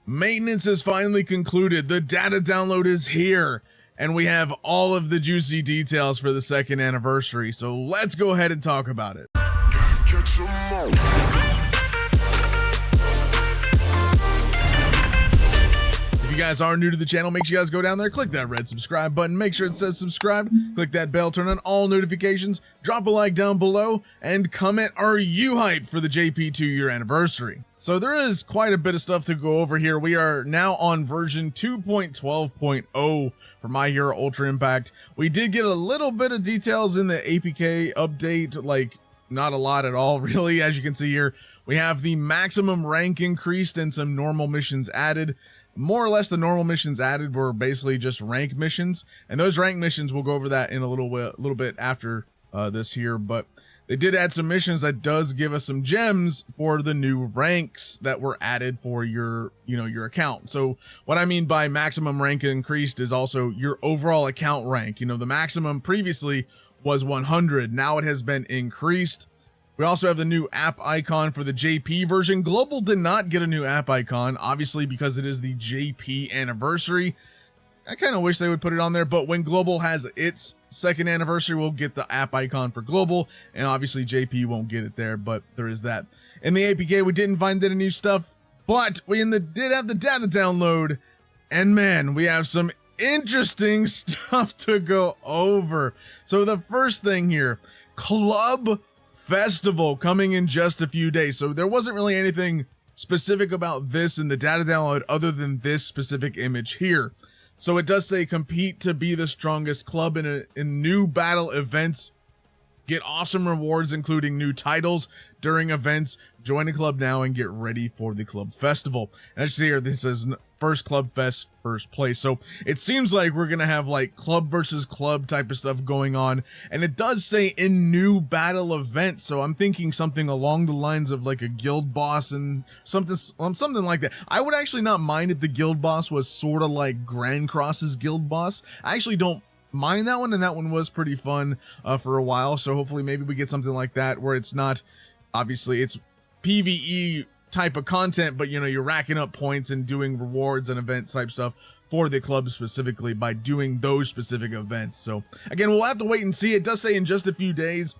Maintenance has finally concluded. The data download is here, and we have all of the juicy details for the second anniversary. So let's go ahead and talk about it. If you guys are new to the channel, make sure you guys go down there, click that red subscribe button, make sure it says subscribe, click that bell, turn on all notifications, drop a like down below, and comment, are you hyped for the JP 2-year anniversary? So there is quite a bit of stuff to go over here. We are now on version 2.12.0 for My Hero Ultra Impact. We did get a little bit of details in the APK update, like not a lot at all, really. As you can see here, we have the maximum rank increased and some normal missions added. More or less, the normal missions added were basically just rank missions, and those rank missions, we'll go over that in a little bit after this here, but they did add some missions that does give us some gems for the new ranks that were added for your account. So what I mean by maximum rank increased is also your overall account rank. The maximum previously was 100. Now it has been increased. We also have the new app icon for the JP version. Global did not get a new app icon, obviously, because it is the JP anniversary. I kind of wish they would put it on there, but when Global has its second anniversary, we'll get the app icon for Global, and obviously JP won't get it there, but there is that. In the APK, we didn't find any new stuff, but we did have the data download, and man, we have some interesting stuff to go over. So the first thing here, Club Festival coming in just a few days. So there wasn't really anything specific about this in the data download other than this specific image here. So it does say compete to be the strongest club in new battle events. Get awesome rewards, including new titles during events. Join a club now and get ready for the Club Festival. And as you see here, this says first Club Fest, first place. So it seems like we're going to have like club versus club type of stuff going on. And it does say in new battle events. So I'm thinking something along the lines of like a guild boss and something like that. I would actually not mind if the guild boss was sort of like Grand Cross's guild boss. I actually don't mind that one, and that one was pretty fun for a while. So hopefully maybe we get something like that where it's not, obviously it's PvE type of content, but you're racking up points and doing rewards and event type stuff for the club specifically by doing those specific events. So again, we'll have to wait and see. It does say in just a few days.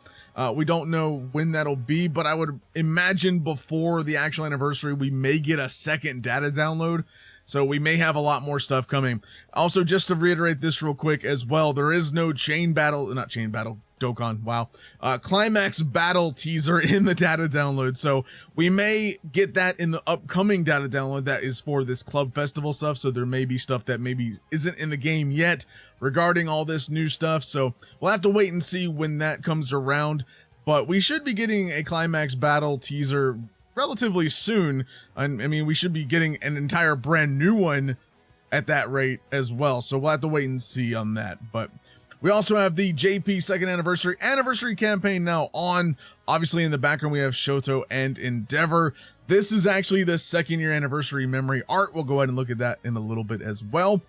We don't know when that'll be, but I would imagine before the actual anniversary, we may get a second data download. So we may have a lot more stuff coming. Also, just to reiterate this real quick as well, there is no Dokkan, wow. Climax battle teaser in the data download. So we may get that in the upcoming data download that is for this Club Festival stuff. So there may be stuff that maybe isn't in the game yet regarding all this new stuff. So we'll have to wait and see when that comes around. But we should be getting a Climax battle teaser relatively soon. I mean, we should be getting an entire brand new one at that rate as well. So we'll have to wait and see on that. But we also have the JP second anniversary campaign now on. Obviously in the background, we have Shoto and Endeavor. This is actually the second year anniversary memory art. We'll go ahead and look at that in a little bit as well.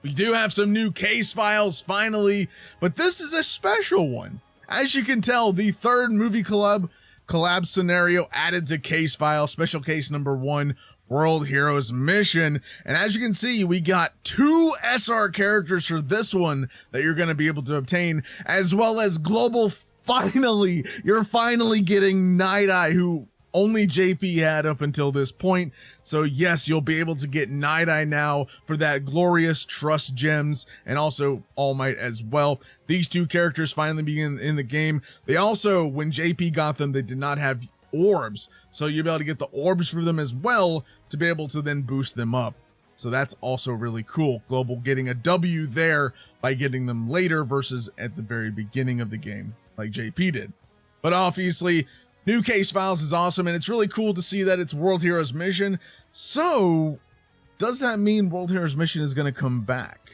We do have some new case files finally, but this is a special one. As you can tell, the third movie collab scenario added to case file, special case number 1, World Heroes Mission. And as you can see, we got 2 SR characters for this one that you're going to be able to obtain, as well as global. Finally, you're finally getting Night Eye, who only JP had up until this point. So yes, you'll be able to get Night Eye now for that glorious trust gems, and also All Might as well. These 2 characters finally begin in the game. They also, when JP got them, they did not have orbs. So you'll be able to get the orbs for them as well to be able to then boost them up. So that's also really cool. Global getting a W there by getting them later versus at the very beginning of the game like JP did. But obviously, new case files is awesome, and it's really cool to see that it's World Heroes Mission. So does that mean World Heroes Mission is going to come back?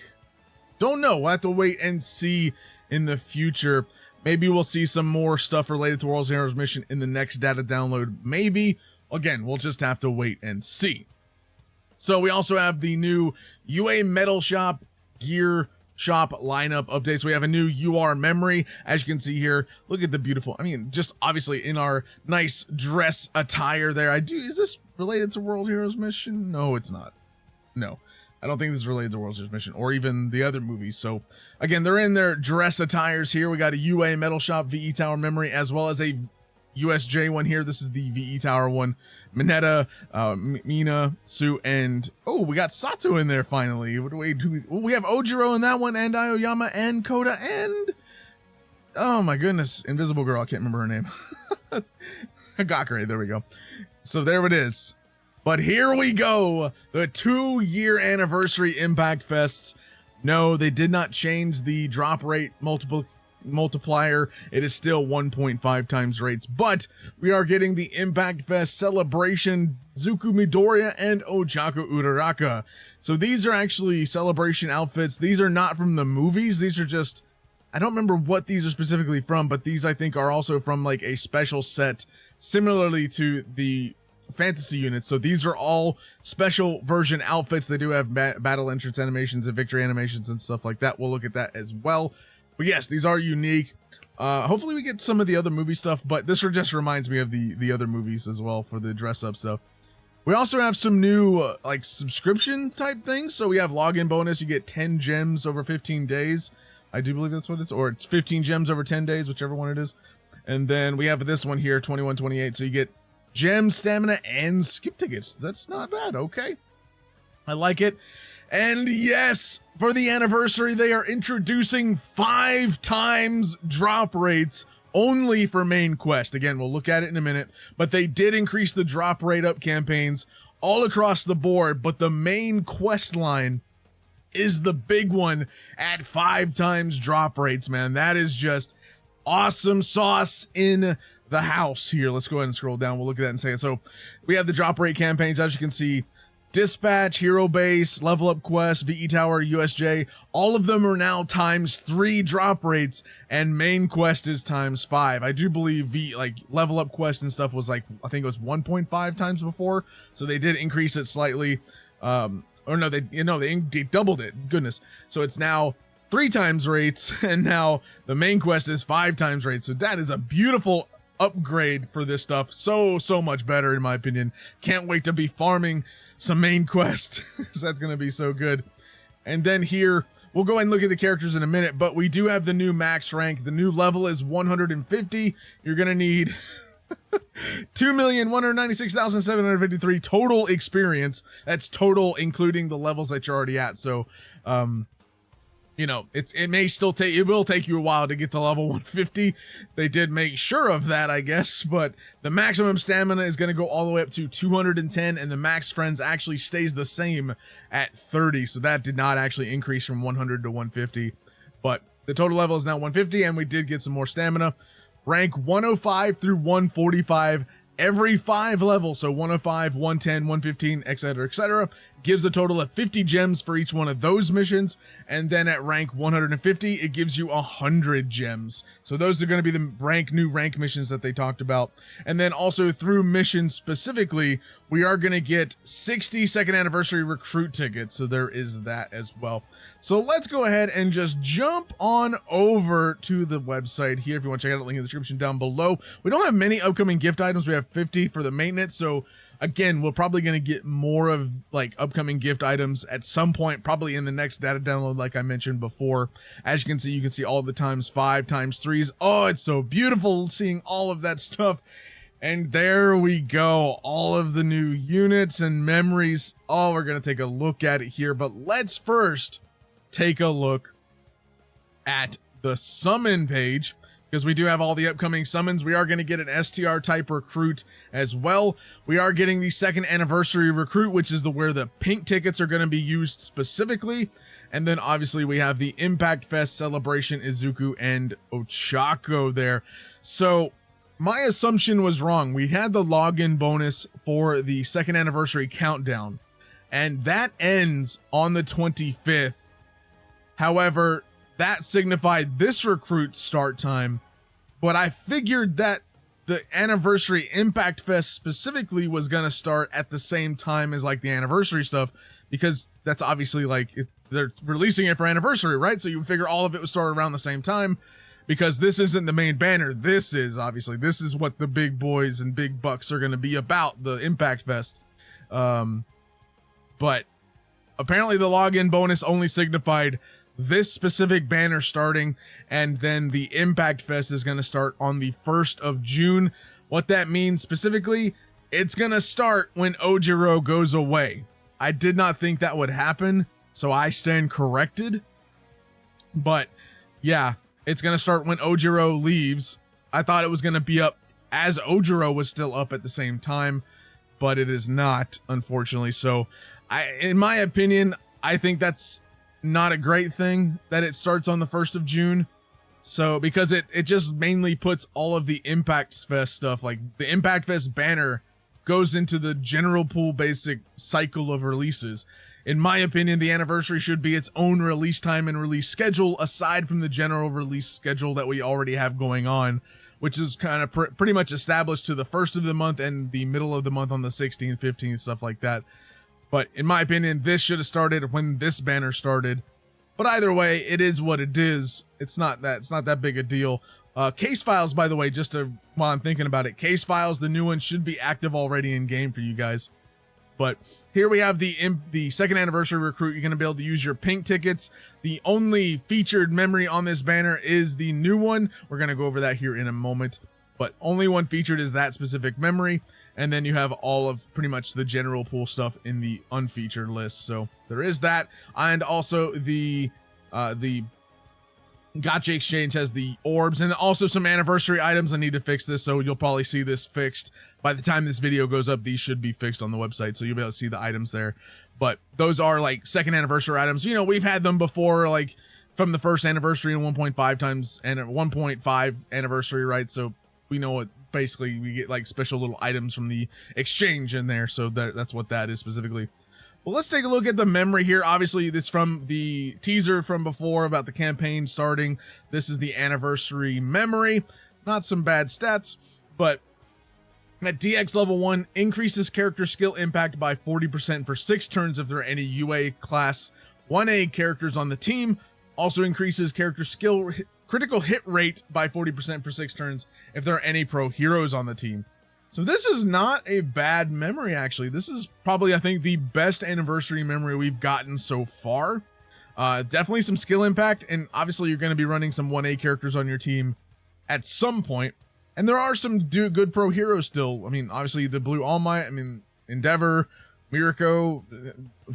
Don't know. We'll have to wait and see in the future. Maybe we'll see some more stuff related to World Heroes Mission in the next data download. Maybe. Again, we'll just have to wait and see. So we also have the new UA Metal Shop gear shop lineup updates. We have a new UR memory, as you can see here. Look at the beautiful, I mean, just obviously in our nice dress attire there. Is this related to World Heroes Mission? No, it's not. No, I don't think this is related to World Heroes Mission or even the other movies. So again, they're in their dress attires here. We got a UA Metal Shop VE Tower memory as well as a USJ one here. This is the VE Tower one. Mineta, Mina, Su, and oh, we got Sato in there finally. What do we do? We have Ojiro in that one, and Aoyama, and Koda, and oh my goodness, Invisible Girl. I can't remember her name. Gakure, there we go. So there it is. But here we go. The 2-year anniversary Impact Fests. No, they did not change the drop rate multiplier. It is still 1.5 times rates, but we are getting the Impact Fest celebration Izuku Midoriya and Ochaco Uraraka. So these are actually celebration outfits. These are not from the movies. These are just, I don't remember what these are specifically from, but these I think are also from like a special set similarly to the fantasy units. So these are all special version outfits. They do have battle entrance animations and victory animations and stuff like that. We'll look at that as well. But yes, these are unique. Hopefully we get some of the other movie stuff, but this just reminds me of the other movies as well for the dress up stuff. We also have some new like subscription type things. So we have login bonus. You get 10 gems over 15 days. I do believe that's what it's, or it's 15 gems over 10 days, whichever one it is. And then we have this one here, 2128. So you get gems, stamina, and skip tickets. That's not bad. Okay. I like it. And yes, for the anniversary, they are introducing 5 times drop rates only for main quest. Again, we'll look at it in a minute, but they did increase the drop rate up campaigns all across the board. But the main quest line is the big one at 5 times drop rates, man. That is just awesome sauce in the house here. Let's go ahead and scroll down. We'll look at that and say it. So we have the drop rate campaigns, as you can see. Dispatch, Hero Base, Level Up Quest, VE Tower, USJ, all of them are now ×3 drop rates, and main quest is ×5. I do believe Level Up Quest and stuff was like, I think it was 1.5 times before, so they did increase it slightly. Or no, they doubled it. Goodness. So it's now 3 times rates, and now the main quest is 5 times rates. So that is a beautiful upgrade for this stuff. So much better in my opinion. Can't wait to be farming some main quest. That's gonna be so good. And then here we'll go ahead and look at the characters in a minute, but we do have the new max rank. The new level is 150. You're gonna need 2,196,753 total experience. That's total including the levels that you're already at. So you know, it will take you a while to get to level 150. They did make sure of that, I guess, but the maximum stamina is going to go all the way up to 210, and the max friends actually stays the same at 30. So that did not actually increase from 100 to 150, but the total level is now 150, and we did get some more stamina. Rank 105 through 145 every 5 levels, so 105, 110, 115, etc., gives a total of 50 gems for each one of those missions. And then at rank 150, it gives you 100 gems. So those are going to be the new rank missions that they talked about. And then also through missions specifically, we are going to get 60 second anniversary recruit tickets. So there is that as well. So let's go ahead and just jump on over to the website here. If you want to check out the link in the description down below. We don't have many upcoming gift items. We have 50 for the maintenance. So again, we're probably going to get more of like upcoming gift items at some point, probably in the next data download, like I mentioned before. As you can see all the ×5, ×3s. Oh, it's so beautiful seeing all of that stuff. And there we go. All of the new units and memories. Oh, we're going to take a look at it here, but let's first take a look at the summon page, because we do have all the upcoming summons. We are going to get an STR type recruit as well. We are getting the second anniversary recruit, which is where the pink tickets are going to be used specifically. And then obviously we have the Impact Fest celebration Izuku and Ochako there. So my assumption was wrong. We had the login bonus for the second anniversary countdown, and that ends on the 25th. However, that signified this recruit's start time, but I figured that the anniversary Impact Fest specifically was going to start at the same time as like the anniversary stuff, because that's obviously like they're releasing it for anniversary, right? So you would figure all of it would start around the same time, because this isn't the main banner. This is what the big boys and big bucks are going to be about, the Impact Fest. But apparently the login bonus only signified this specific banner starting, and then the Impact Fest is going to start on the 1st of June. What that means specifically, it's going to start when Ojiro goes away. I did not think that would happen, so I stand corrected. But yeah, it's going to start when Ojiro leaves. I thought it was going to be up as Ojiro was still up at the same time, but it is not, unfortunately. So in my opinion, I think that's not a great thing that it starts on the 1st of June. So because it just mainly puts all of the Impact Fest stuff, like the Impact Fest banner goes into the general pool basic cycle of releases. In my opinion, the anniversary should be its own release time and release schedule, aside from the general release schedule that we already have going on, which is kind of pretty much established to the 1st of the month and the middle of the month on the 16th, 15th, stuff like that. But in my opinion, this should have started when this banner started. But either way, it is what it is. It's not that big a deal. Case files, by the way, while I'm thinking about it, case files, the new one should be active already in game for you guys. But here we have the second anniversary recruit. You're going to be able to use your pink tickets. The only featured memory on this banner is the new one. We're going to go over that here in a moment. But only one featured is that specific memory. And then you have all of pretty much the general pool stuff in the unfeatured list. So there is that. And also the Gacha Exchange has the orbs and also some anniversary items. I need to fix this, so you'll probably see this fixed. By the time this video goes up, these should be fixed on the website, so you'll be able to see the items there. But those are like second anniversary items. You know, we've had them before, like from the first anniversary and 1.5 times and 1.5 anniversary, right? So we know what basically we get, like special little items from the exchange in there. So that's what that is specifically. Well, let's take a look at the memory here. Obviously, this from the teaser from before about the campaign starting. This is the anniversary memory. Not some bad stats, but at DX level 1, increases character skill impact by 40% for 6 turns if there are any UA class 1A characters on the team. Also increases character skill critical hit rate by 40% for 6 turns if there are any pro heroes on the team. So this is not a bad memory, actually. This is probably, I think, the best anniversary memory we've gotten so far. Definitely some skill impact, and obviously you're going to be running some 1A characters on your team at some point. And there are some good pro heroes still. I mean, obviously the Blue All Might, I mean, Endeavor, Mirako,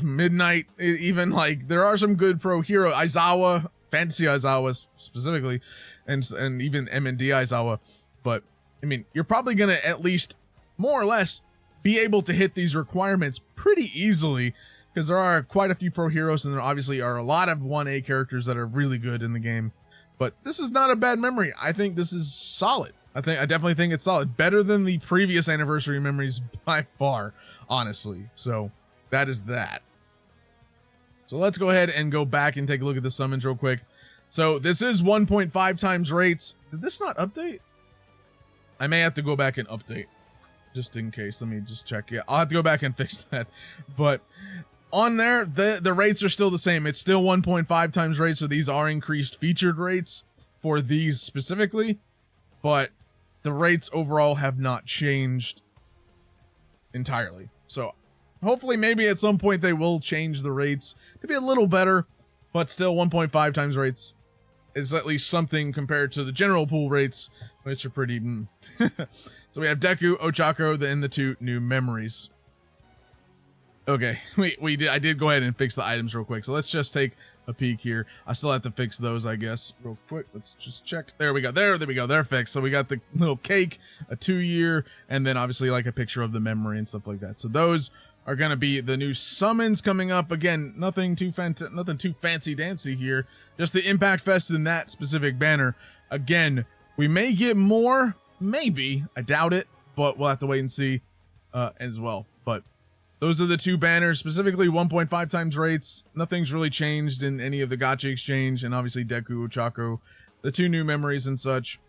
Midnight, even like there are some good pro hero. Aizawa, Fantasy Aizawa specifically, and even MND Aizawa. But I mean, you're probably going to at least more or less be able to hit these requirements pretty easily, because there are quite a few pro heroes and there obviously are a lot of 1A characters that are really good in the game. But this is not a bad memory. I think this is solid. I definitely think it's solid. Better than the previous anniversary memories by far, honestly. So that is that. So let's go ahead and go back and take a look at the summons real quick. So this is 1.5 times rates. Did this not update? I may have to go back and update just in case. Let me just check. Yeah, I'll have to go back and fix that. But on there, the rates are still the same. It's still 1.5 times rates. So these are increased featured rates for these specifically, but the rates overall have not changed entirely. So hopefully maybe at some point they will change the rates to be a little better, but still 1.5 times rates is at least something compared to the general pool rates, which are pretty So we have Deku, Ochaco, then the 2 new memories. Okay, I did go ahead and fix the items real quick, so let's just take a peek here. I still have to fix those, I guess, real quick. Let's just check. There we go. There we go. They're fixed. So we got the little cake, a 2-year, and then obviously like a picture of the memory and stuff like that. So those are going to be the new summons coming up. Again, nothing too fancy dancy here. Just the Impact Fest in that specific banner. Again, we may get more, maybe. I doubt it, but we'll have to wait and see as well. But those are the 2 banners, specifically 1.5 times rates. Nothing's really changed in any of the Gacha Exchange, and obviously Deku Ochaco, the 2 new memories and such,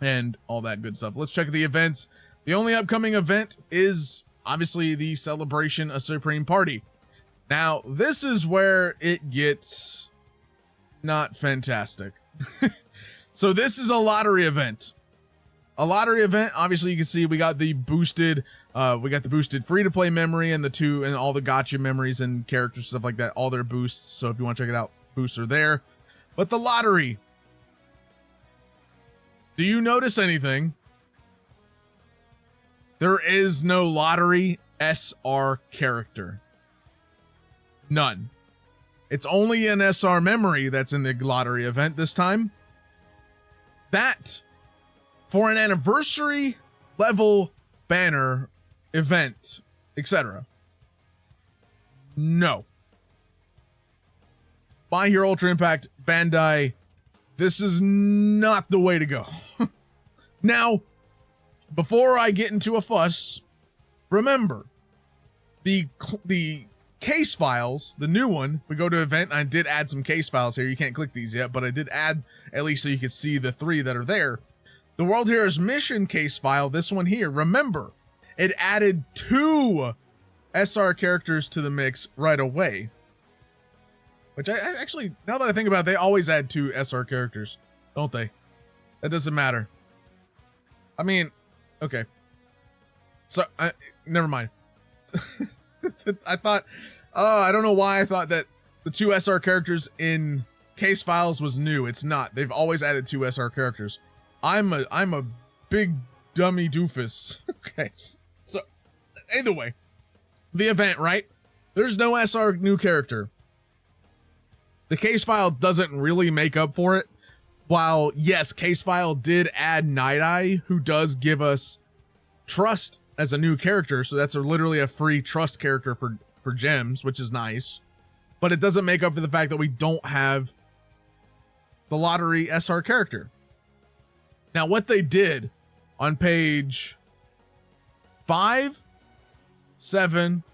and all that good stuff. Let's check the events. The only upcoming event is obviously the Celebration A Supreme Party. Now, this is where it gets not fantastic. So this is a lottery event. A lottery event, obviously you can see we got the boosted We got the boosted free-to-play memory and the two and all the gotcha memories and characters, stuff like that, all their boosts. So if you want to check it out, boosts are there. But the lottery, do you notice anything? There is no lottery SR character. None. It's only an SR memory that's in the lottery event this time. That, for an anniversary level banner event, etc. No. My Hero Ultra Impact, Bandai, this is not the way to go. Now, before I get into a fuss, remember, the case files, the new one, we go to event, I did add some case files here. You can't click these yet, but I did add at least so you could see the 3 that are there. The World Heroes Mission case file, this one here, remember, it added 2 SR characters to the mix right away. Which I actually, now that I think about it, they always add 2 SR characters, don't they? That doesn't matter. I mean, okay. So, never mind. I thought, I don't know why I thought that the 2 SR characters in case files was new. It's not. They've always added 2 SR characters. I'm a big dummy doofus. Okay. So, either way, the event, right? There's no SR new character. The case file doesn't really make up for it. While, yes, case file did add Night Eye, who does give us Trust as a new character. So that's literally a free Trust character for gems, which is nice. But it doesn't make up for the fact that we don't have the lottery SR character. Now, what they did on page 5, 7,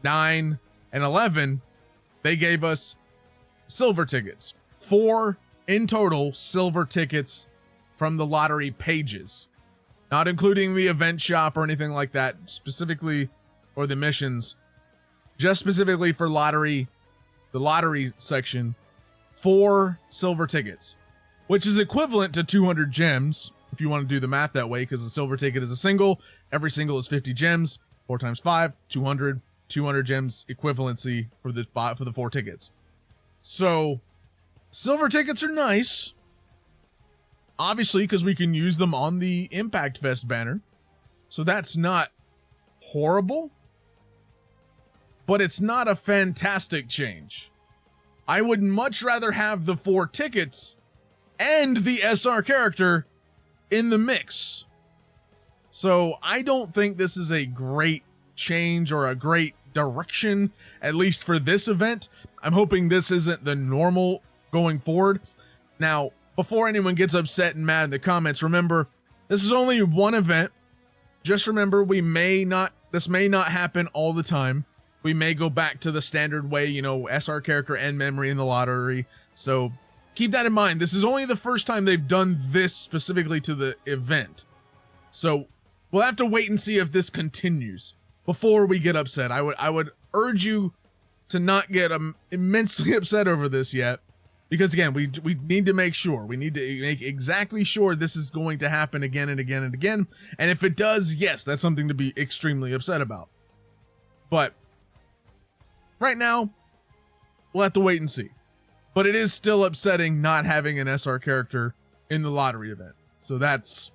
9, and 11, they gave us silver tickets. 4 in total silver tickets from the lottery pages, not including the event shop or anything like that, specifically, or the missions, just specifically for lottery, the lottery section. 4 silver tickets, which is equivalent to 200 gems if you want to do the math that way, because the silver ticket is a single. Every single is 50 gems. 4 times 5, 200 gems equivalency for the 4 tickets. So silver tickets are nice, obviously, because we can use them on the Impact Fest banner. So that's not horrible, but it's not a fantastic change. I would much rather have the 4 tickets and the SR character in the mix. So I don't think this is a great change or a great direction, at least for this event. I'm hoping this isn't the normal going forward. Now, before anyone gets upset and mad in the comments, remember, this is only one event. Just remember, this may not happen all the time. We may go back to the standard way, you know, SR character and memory in the lottery. So keep that in mind. This is only the first time they've done this specifically to the event. So we'll have to wait and see if this continues before we get upset. I would urge you to not get immensely upset over this yet, because again, we need to make sure. We need to make exactly sure this is going to happen again and again and again. And if it does, yes, that's something to be extremely upset about. But right now, we'll have to wait and see. But it is still upsetting not having an SR character in the lottery event. So that's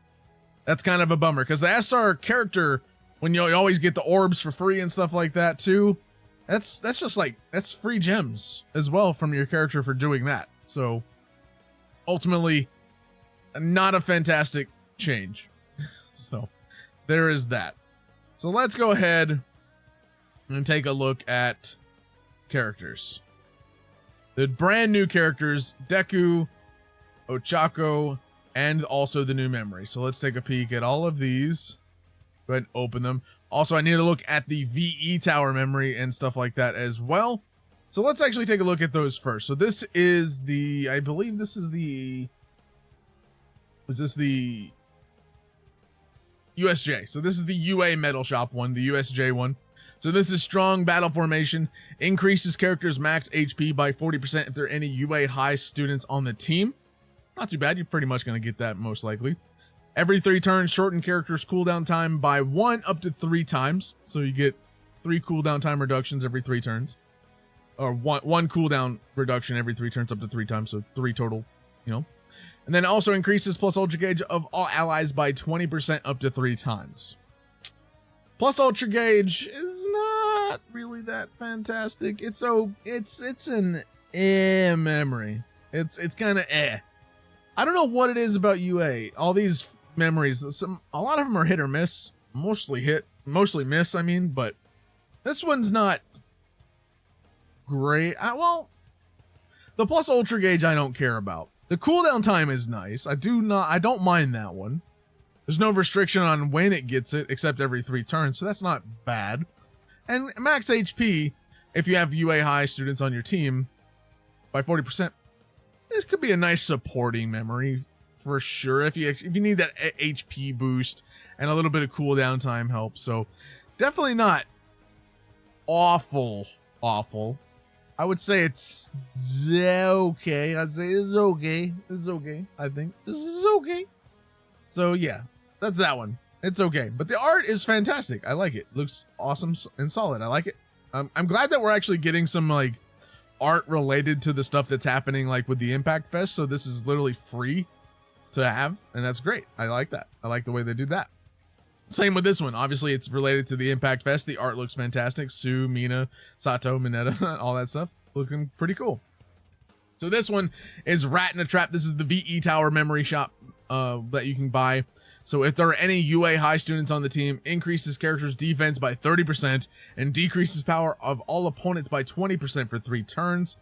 kind of a bummer, because the SR character, when you always get the orbs for free and stuff like that too, that's just like, that's free gems as well from your character for doing that. So ultimately, not a fantastic change. So there is that. So let's go ahead and take a look at characters. The brand new characters, Deku, Ochaco, and also the new memory. So let's take a peek at all of these. Go ahead and open them. Also, I need to look at the VE Tower memory and stuff like that as well. So let's actually take a look at those first. So this is the, I believe this is the, is this the USJ? So this is the UA Metal Shop one, the USJ one. So this is strong battle formation, increases characters max HP by 40% if there are any UA high students on the team. Not too bad. You're pretty much going to get that most likely. Every 3 turns, shorten characters' cooldown time by 1 up to 3 times. So you get 3 cooldown time reductions every 3 turns. Or one cooldown reduction every 3 turns up to 3 times. So 3 total, you know. And then also increases plus ultra gauge of all allies by 20% up to 3 times. Plus ultra gauge is not really that fantastic. It's an memory. It's kind of I don't know what it is about UA. All these memories, a lot of them are hit or miss. Mostly miss, I mean, but this one's not great. Well, the plus ultra gauge I don't care about. The cooldown time is nice. I don't mind that one. There's no restriction on when it gets it, except every 3 turns, so that's not bad. And max HP, if you have UA high students on your team, by 40%. This could be a nice supporting memory for sure. If you need that HP boost and a little bit of cooldown time help. So definitely not awful. I would say it's okay. I'd say it's okay. It's okay. I think this is okay. So yeah, that's that one. It's okay. But the art is fantastic. I like it. Looks awesome and solid. I like it. I'm glad that we're actually getting some like art related to the stuff that's happening like with the Impact Fest. So this is literally free to have, and that's great. I like that. I like the way they do that. Same with this one. Obviously it's related to the Impact Fest. The art looks fantastic. Sue, Mina, Sato, Mineta, all that stuff looking pretty cool. So this one is Rat in a Trap. This is the VE Tower memory shop that you can buy. So if there are any UA high students on the team, increases characters' defense by 30% and decreases power of all opponents by 20% for 3 turns.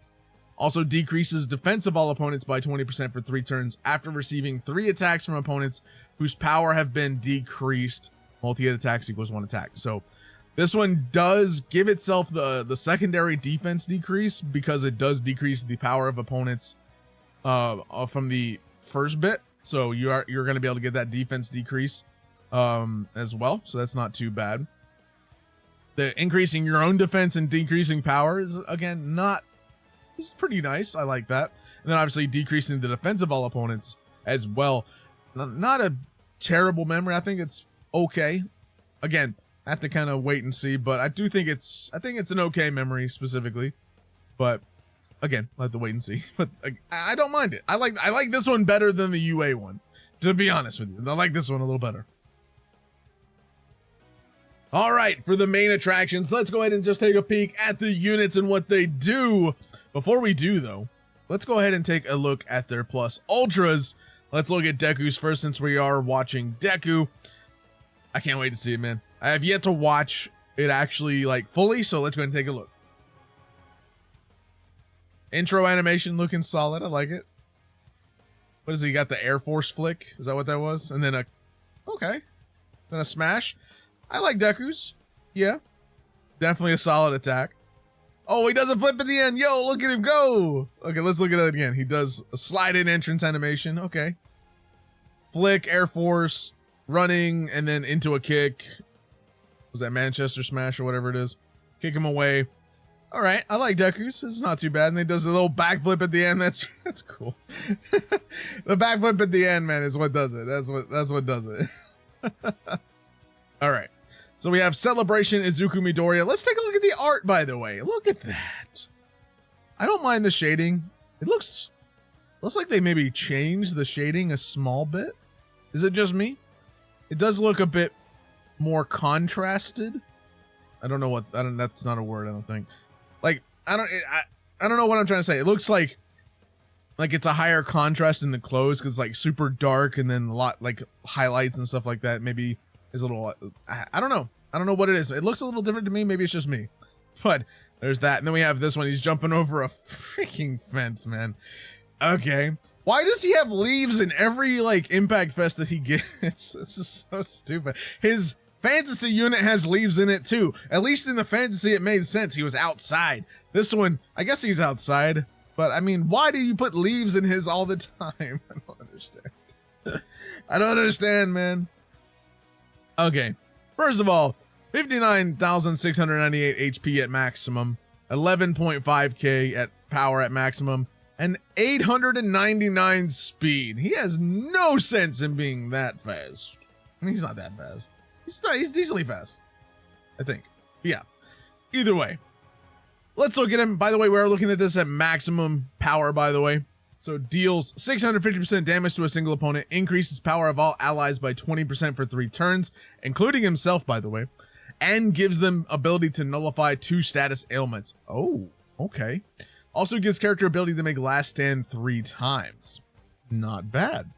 Also decreases defense of all opponents by 20% for 3 turns after receiving 3 attacks from opponents whose power have been decreased. Multi-hit attacks equals 1 attack. So this one does give itself the secondary defense decrease because it does decrease the power of opponents from the first bit. So you're going to be able to get that defense decrease as well. So that's not too bad. The increasing your own defense and decreasing power is again it's pretty nice. I like that. And then obviously decreasing the defense of all opponents as well. Not a terrible memory. I think it's okay. Again, I have to kind of wait and see, but I think it's an okay memory specifically. But again, I'll have to wait and see. But I don't mind it. I like this one better than the UA one, to be honest with you. I like this one a little better. All right, for the main attractions, let's go ahead and just take a peek at the units and what they do. Before we do, though, let's go ahead and take a look at their plus ultras. Let's look at Deku's first, since we are watching Deku. I can't wait to see it, man. I have yet to watch it actually like fully, so let's go ahead and take a look. Intro animation looking solid. I like it. What is he got? The Air Force flick? Is that what that was? And then then a smash. I like Deku's. Yeah, definitely a solid attack. Oh, he does a flip at the end. Yo, look at him go. Okay, let's look at it again. He does a slide in entrance animation. Okay. Flick, Air Force, running, and then into a kick. Was that Manchester Smash or whatever it is? Kick him away. All right, I like Deku's. It's not too bad. And he does a little backflip at the end. That's cool. The backflip at the end, man, is what does it. That's what does it. All right. So we have Celebration, Izuku Midoriya. Let's take a look at the art, by the way. Look at that. I don't mind the shading. It looks like they maybe changed the shading a small bit. Is it just me? It does look a bit more contrasted. That's not a word, I don't think. Like, I don't know what I'm trying to say. It looks like it's a higher contrast in the clothes because it's like super dark and then a lot like highlights and stuff like that. Maybe is a little, I don't know. I don't know what it is. It looks a little different to me. Maybe it's just me, but there's that. And then we have this one. He's jumping over a freaking fence, man. Okay. Why does he have leaves in every like Impact Fest that he gets? It's just so stupid. His fantasy unit has leaves in it too. At least in the fantasy, it made sense. He was outside. This one, I guess he's outside, but I mean, why do you put leaves in his all the time? I don't understand. I don't understand, man. Okay. First of all, 59,698 HP at maximum, 11.5k at power at maximum, and 899 speed. He has no sense in being that fast. I mean, he's not that fast. He's decently fast, I think. Yeah. Either way, let's look at him. By the way, we're looking at this at maximum power, by the way. So deals 650% damage to a single opponent, increases power of all allies by 20% for 3 turns, including himself, by the way, and gives them ability to nullify 2 status ailments. Oh, okay. Also gives character ability to make last stand 3 times. Not bad.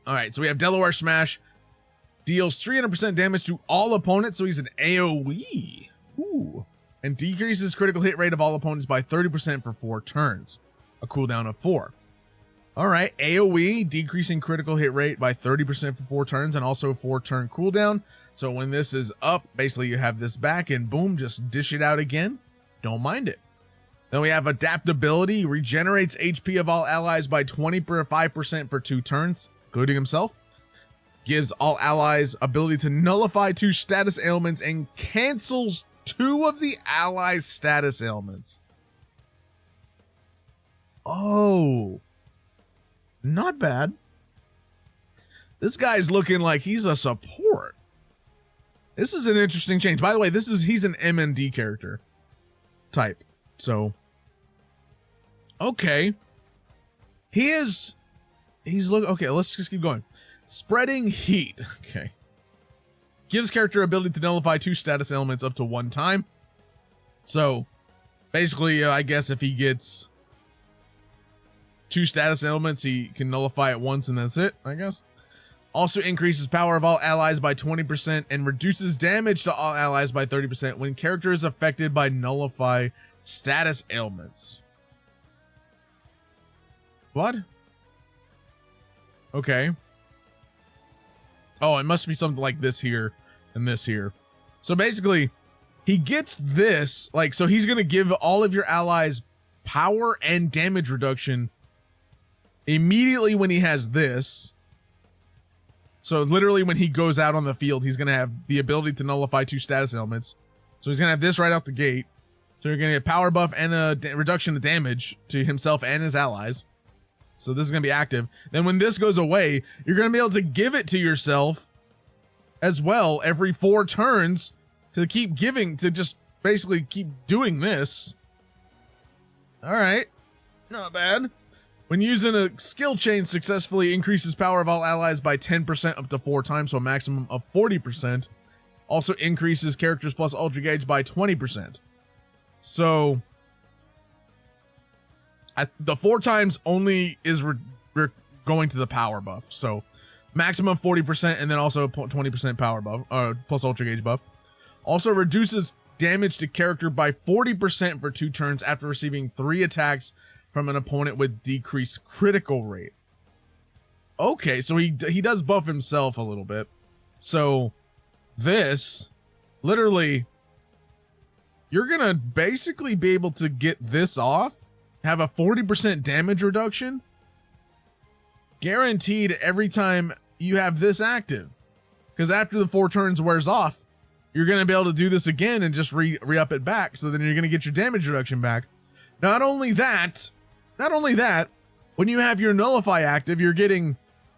All right, so we have Delaware Smash. Deals 300% damage to all opponents, so he's an AoE. Ooh. And decreases critical hit rate of all opponents by 30% for 4 turns. A cooldown of 4. All right, AoE, decreasing critical hit rate by 30% for 4 turns and also 4-turn cooldown. So when this is up, basically you have this back and boom, just dish it out again. Don't mind it. Then we have adaptability, regenerates HP of all allies by 25% for 2 turns, including himself. Gives all allies ability to nullify 2 status ailments and cancels 2 of the allies' status ailments. Oh, not bad. This guy's looking like he's a support. This is an interesting change. By the way, he's an MND character type. So, okay. He's okay, let's just keep going. Spreading heat. Okay. Gives character ability to nullify 2 status elements up to 1 time. So, basically, I guess if he gets 2 status elements, he can nullify it once and that's it, I guess. Also increases power of all allies by 20% and reduces damage to all allies by 30% when character is affected by nullify status ailments. What? Okay. Oh, it must be something like this here and this here. So basically, he gets this, like, so he's going to give all of your allies power and damage reduction immediately when he has this. So literally when he goes out on the field, he's going to have the ability to nullify 2 status elements. So he's going to have this right out the gate. So you're going to get power buff and a reduction of damage to himself and his allies. So this is going to be active. Then when this goes away, you're going to be able to give it to yourself as well every 4 turns to keep giving, to just basically keep doing this. All right. Not bad. When using a skill chain successfully, increases power of all allies by 10% up to 4 times, so a maximum of 40%. Also increases characters plus ultra gauge by 20%. So the 4 times only is going to the power buff. So maximum 40% and then also 20% power buff, plus ultra gauge buff. Also reduces damage to character by 40% for 2 turns after receiving 3 attacks from an opponent with decreased critical rate. Okay, so he does buff himself a little bit. So this, literally, you're gonna basically be able to get this off, have a 40% damage reduction, guaranteed every time you have this active. Because after the 4 turns wears off, you're gonna be able to do this again and just re-up it back. So then you're gonna get your damage reduction back. Not only that, when you have your nullify active, you're getting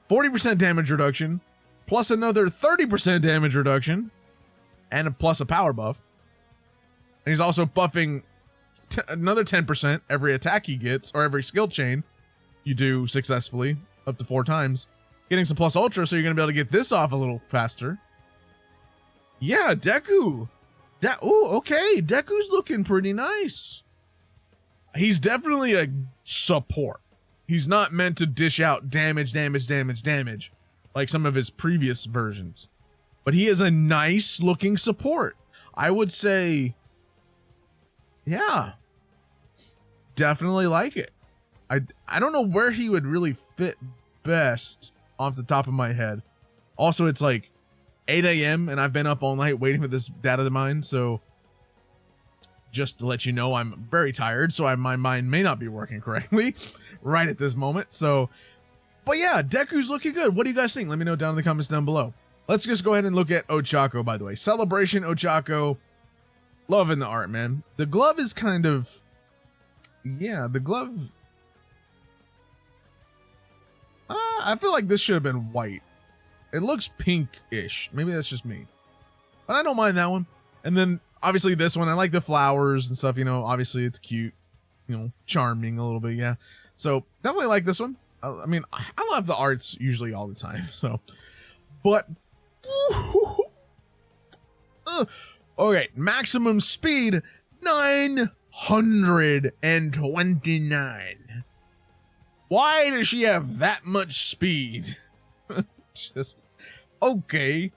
40% damage reduction, plus another 30% damage reduction, and plus a power buff. And he's also buffing another 10% every attack he gets, or every skill chain you do successfully, up to 4 times. Getting some plus ultra, so you're going to be able to get this off a little faster. Yeah, Deku. Ooh, okay, Deku's looking pretty nice. He's definitely a support. He's not meant to dish out damage like some of his previous versions. But he is a nice looking support. I would say, yeah, definitely like it. I don't know where he would really fit best off the top of my head. Also, it's like 8 a.m. and I've been up all night waiting for this data to mine. So just to let you know, I'm very tired, so my mind may not be working correctly right at this moment. So, but yeah, Deku's looking good. What do you guys think? Let me know down in the comments down below. Let's just go ahead and look at Ochaco, by the way. Celebration Ochaco. Loving the art, man. The glove is kind of, yeah, the glove I feel like this should have been white. It looks pink-ish. Maybe that's just me. But I don't mind that one. And then obviously this one, I like the flowers and stuff, you know, obviously it's cute, you know, charming a little bit, yeah. So definitely like this one. I mean, I love the arts usually all the time, so. But, okay, maximum speed, 929. Why does she have that much speed? Just, okay.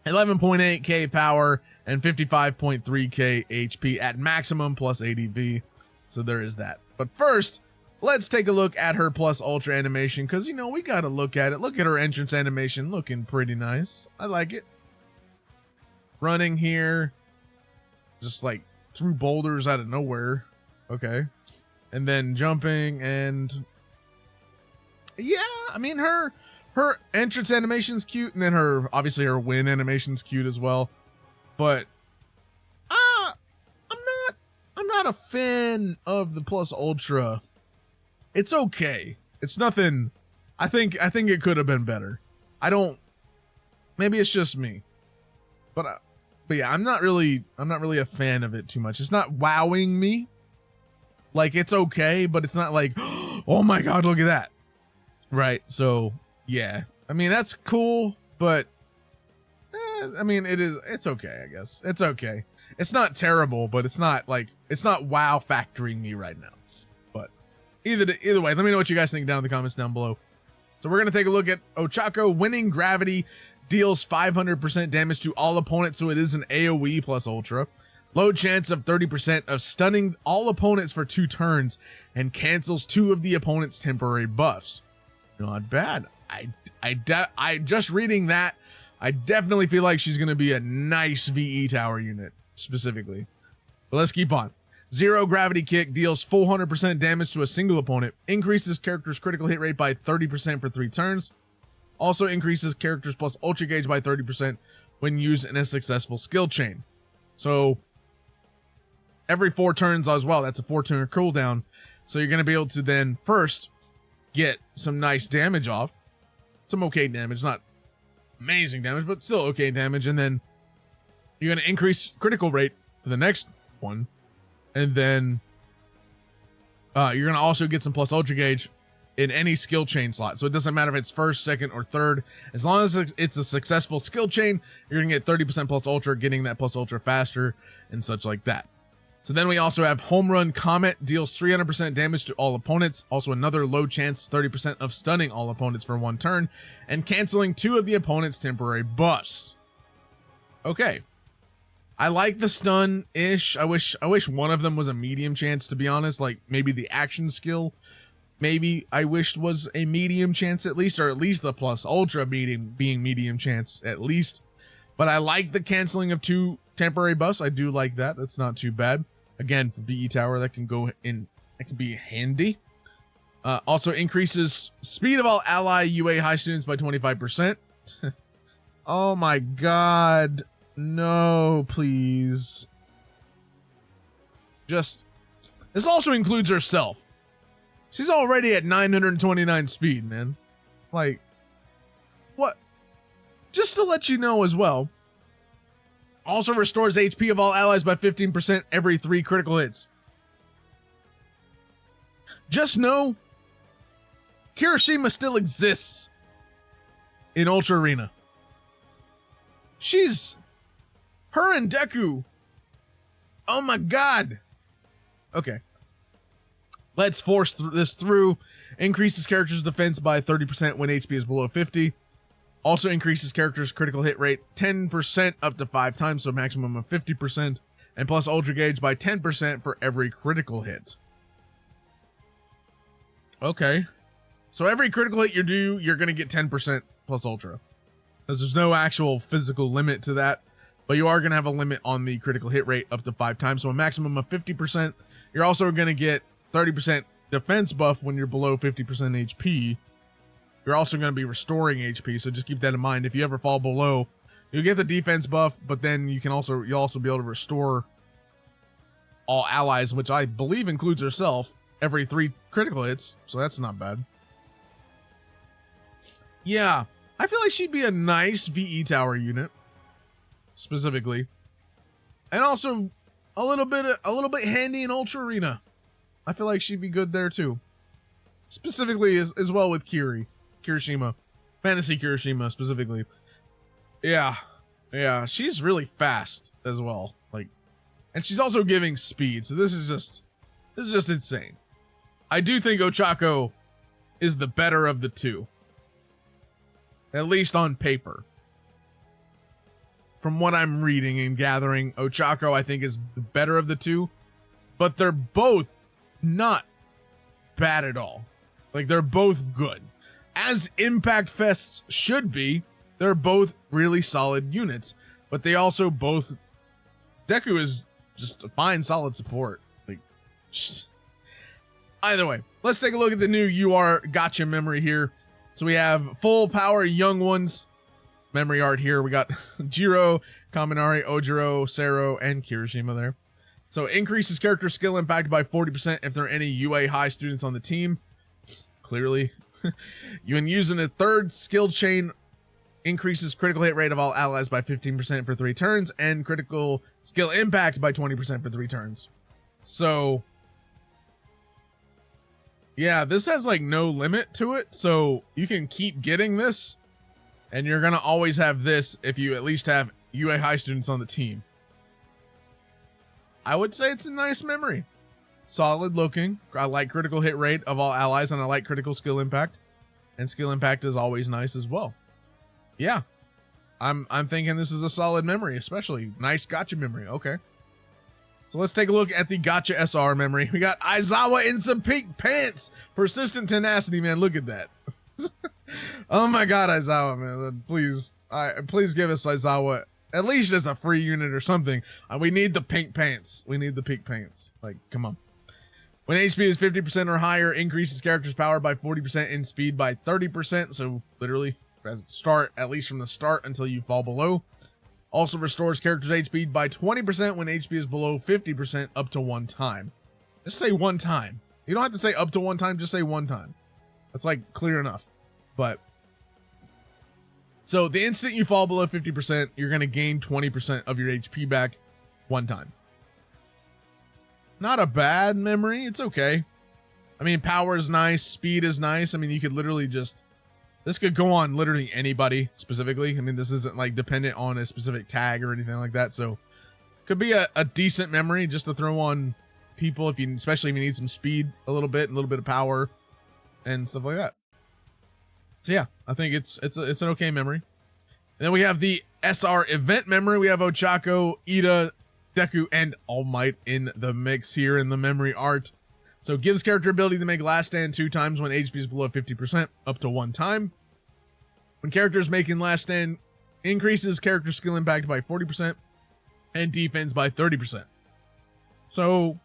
11.8k power and 55.3k HP at maximum plus ADV. So there is that. But first, let's take a look at her plus ultra animation, because, you know, we got to look at it. Look at her entrance animation, looking pretty nice. I like it. Running here, just like through boulders out of nowhere. Okay. And then jumping, and yeah, I mean, her entrance animation's cute, and then obviously her win animation's cute as well. But I'm not a fan of the plus ultra. It's okay. It's nothing. I think it could have been better. Maybe it's just me. But yeah, I'm not really a fan of it too much. It's not wowing me. Like, it's okay, but it's not like, oh my god, look at that. Right? So, yeah. I mean, that's cool, but I mean, it's okay, I guess. It's okay. It's not terrible, but it's not wow factoring me right now. But either way, let me know what you guys think down in the comments down below. So we're going to take a look at Ochaco. Winning gravity deals 500% damage to all opponents, so it is an AoE plus ultra. Low chance of 30% of stunning all opponents for 2 turns, and cancels 2 of the opponent's temporary buffs. Not bad. I just reading that, I definitely feel like she's going to be a nice VE tower unit specifically. But let's keep on. Zero gravity kick deals 400% damage to a single opponent. Increases character's critical hit rate by 30% for 3 turns. Also increases character's plus ultra gauge by 30% when used in a successful skill chain. So every 4 turns as well. That's a 4-turn cooldown. So you're going to be able to then first get some nice damage off. Some okay damage, not amazing damage, but still okay damage. And then you're going to increase critical rate for the next one. And then you're going to also get some plus ultra gauge in any skill chain slot. So it doesn't matter if it's first, second, or third. As long as it's a successful skill chain, you're going to get 30% plus ultra, getting that plus ultra faster and such like that. So then we also have Home Run Comet, deals 300% damage to all opponents. Also another low chance, 30% of stunning all opponents for 1 turn, and canceling 2 of the opponent's temporary buffs. Okay. I like the stun-ish. I wish one of them was a medium chance, to be honest. Like, maybe the action skill, maybe I wished was a medium chance at least, or at least the plus ultra being medium chance at least. But I like the canceling of 2 temporary buffs. I do like that. That's not too bad. Again, for VE tower, that can go in. That can be handy. Also increases speed of all ally UA high students by 25%. Oh my god. No, please. This also includes herself. She's already at 929 speed, man. Like, what? Just to let you know as well. Also restores HP of all allies by 15% every 3 critical hits. Just know, Kirishima still exists in Ultra Arena. Her and Deku. Oh my god. Okay. Let's force this through. Increases character's defense by 30% when HP is below 50. Also increases character's critical hit rate 10% up to 5 times, so a maximum of 50. And plus ultra gauge by 10% for every critical hit. Okay. So every critical hit you do, you're going to get 10% plus ultra. Because there's no actual physical limit to that. But you are going to have a limit on the critical hit rate up to 5 times. So a maximum of 50%. You're also going to get 30% defense buff when you're below 50% HP. You're also going to be restoring HP. So just keep that in mind. If you ever fall below, you'll get the defense buff. But then you'll also be able to restore all allies, which I believe includes herself, every 3 critical hits. So that's not bad. Yeah, I feel like she'd be a nice VE tower unit, specifically, and also a little bit handy in Ultra Arena. I feel like she'd be good there too, specifically as well with Kirishima, Fantasy Kirishima specifically. Yeah, she's really fast as well. Like, and she's also giving speed, so this is just insane. I do think Ochaco is the better of the two, at least on paper. From what I'm reading and gathering, Ochaco I think is the better of the two, but they're both not bad at all. Like, they're both good, as impact fests should be. They're both really solid units, but they also both, Deku is just a fine solid support. Like, either way, let's take a look at the new UR gotcha memory here. So we have full power young ones memory art here. We got Jiro, Kaminari, Ojiro, Sero, and Kirishima there. So increases character skill impact by 40% if there are any UA high students on the team. Clearly. When using a third skill chain, increases critical hit rate of all allies by 15% for 3 turns, and critical skill impact by 20% for 3 turns. So yeah, this has like no limit to it, so you can keep getting this, and you're gonna always have this if you at least have UA high students on the team. I would say it's a nice memory. Solid looking. I like critical hit rate of all allies, and I like critical skill impact, and skill impact is always nice as well. Yeah, I'm thinking this is a solid memory, especially nice gotcha memory. Okay, so let's take a look at the gotcha SR memory. We got Aizawa in some pink pants. Persistent tenacity, man. Look at that. Oh my god, Aizawa, man. Please give us Aizawa at least as a free unit or something. We need the pink pants. We need the pink pants. Like, come on. When HP is 50% or higher, increases character's power by 40% and speed by 30%. So literally start, at least from the start until you fall below. Also restores character's HP by 20% when HP is below 50% up to 1 time. Just say 1 time. You don't have to say up to 1 time, just say 1 time. That's like clear enough. But so the instant you fall below 50%, you're going to gain 20% of your HP back 1 time. Not a bad memory. It's okay. I mean, power is nice. Speed is nice. I mean, you could literally just, this could go on literally anybody specifically. I mean, this isn't like dependent on a specific tag or anything like that. So could be a decent memory just to throw on people if you, especially if you need some speed a little bit of power and stuff like that. So yeah, I think it's an okay memory. And then we have the SR event memory. We have Ochaco, Ida, Deku, and All Might in the mix here in the memory art. So gives character ability to make last stand 2 times when HP is below 50% up to 1 time. When characters making last stand, increases character skill impact by 40% and defense by 30%. So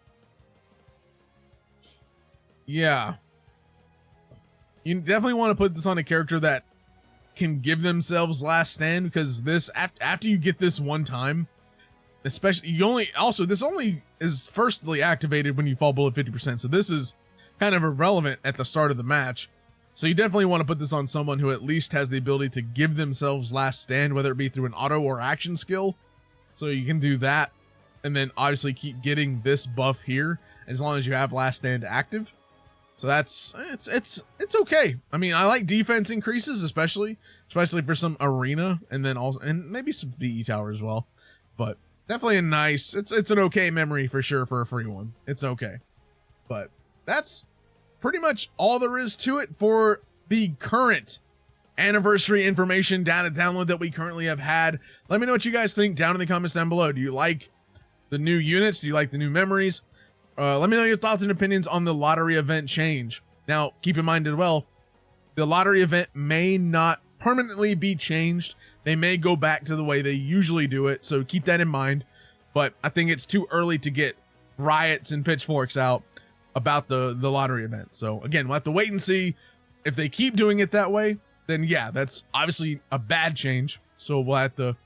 yeah, you definitely want to put this on a character that can give themselves last stand, because this after you get this 1 time, especially this only is firstly activated when you fall below 50%. So this is kind of irrelevant at the start of the match. So you definitely want to put this on someone who at least has the ability to give themselves last stand, whether it be through an auto or action skill. So you can do that, and then obviously keep getting this buff here as long as you have last stand active. So that's it's okay. I mean, I like defense increases, especially for some arena, and then also, and maybe some VE tower as well. But definitely a nice, it's an okay memory for sure for a free one. It's okay. But that's pretty much all there is to it for the current anniversary information data download that we currently have had. Let me know what you guys think down in the comments down below. Do you like the new units? Do you like the new memories? Let me know your thoughts and opinions on the lottery event change. Now, keep in mind as well, the lottery event may not permanently be changed. They may go back to the way they usually do it, so keep that in mind. But I think it's too early to get riots and pitchforks out about the lottery event. So again, we'll have to wait and see. If they keep doing it that way, then yeah, that's obviously a bad change. So we'll have to,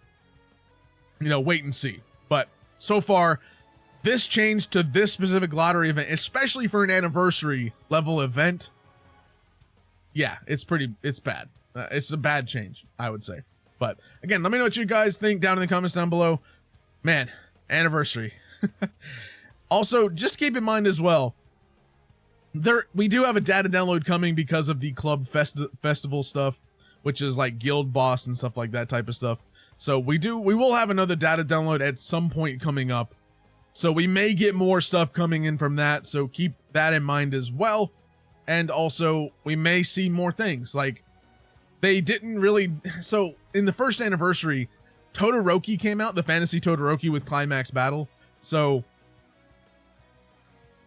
wait and see. But so far, this change to this specific lottery event, especially for an anniversary level event, yeah, it's bad. It's a bad change, I would say. But again, let me know what you guys think down in the comments down below. Man, anniversary. Also, just keep in mind as well, we do have a data download coming because of the club festival stuff, which is like guild boss and stuff like that type of stuff. So we will have another data download at some point coming up. So we may get more stuff coming in from that. So keep that in mind as well. And also we may see more things like they didn't really. So in the first anniversary, Todoroki came out, the fantasy Todoroki with climax battle. So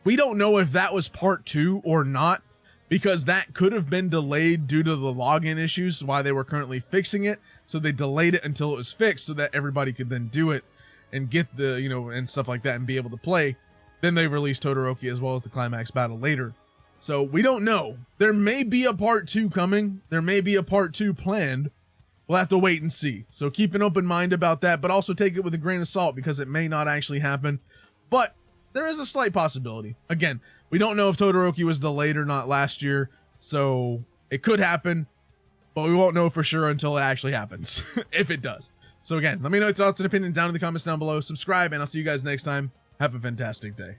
we don't know if that was part 2 or not, because that could have been delayed due to the login issues, why they were currently fixing it. So they delayed it until it was fixed so that everybody could then do it and get the, you know, and stuff like that and be able to play. Then they released Todoroki as well as the climax battle later. So we don't know. There may be a part 2 coming. There may be a part 2 planned. We'll have to wait and see. So keep an open mind about that, but also take it with a grain of salt because it may not actually happen. But there is a slight possibility. Again, we don't know if Todoroki was delayed or not last year, so it could happen, but we won't know for sure until it actually happens, if it does. So again, let me know your thoughts and opinions down in the comments down below. Subscribe, and I'll see you guys next time. Have a fantastic day.